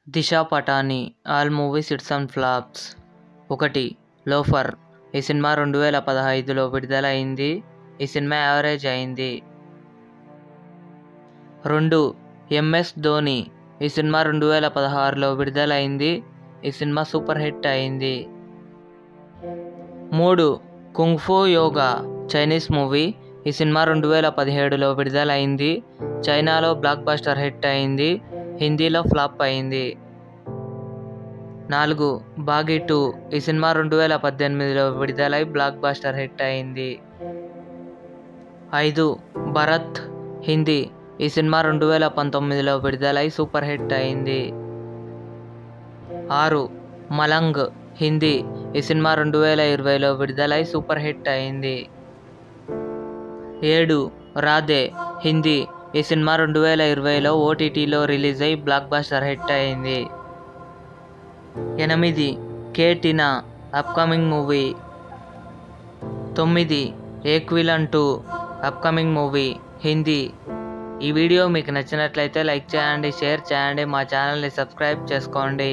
Disha Patani all movies hits and flops. 1. Loafer. ఈ cinema 2015లో విడుదలైంది. ఈ సినిమా యావరేజ్ అయింది. 2. ఎంఎస్ ధోని. ఈ సినిమా 2016లో విడుదలైంది. ఈ సినిమా సూపర్ హిట్ అయింది. 3. Kung Fu Yoga. Chinese movie. ఈ సినిమా 2017లో విడుదలైంది. చైనాలో బ్లాక్ బస్టర్ హిట్ అయింది. హిందీలో ఫ్లాప్ అయింది. 4. బాగీ 2. ఈ సినిమా 2018లో విడుదలై బ్లాక్ బస్టర్ హిట్ అయింది. 5. భరత్. హిందీ. ఈ సినిమా 2019లో విడుదలై సూపర్ హిట్ అయింది. 6. మలంగ్. హిందీ. ఈ సినిమా 2020లో విడుదలై సూపర్ హిట్ అయింది. 7. రాధే. హిందీ. ఈ సినిమా 2020లో ఓటీటీలో రిలీజ్ అయి బ్లాక్ బస్టర్ హిట్ అయింది. 8. కేటినా. Upcoming movie. 9. Ek Villain 2. Upcoming movie. Hindi. ఈ వీడియో మీకు నచ్చినట్లయితే లైక్ చేయండి, షేర్ చేయండి, మా ఛానల్ని సబ్స్క్రైబ్ చేసుకోండి.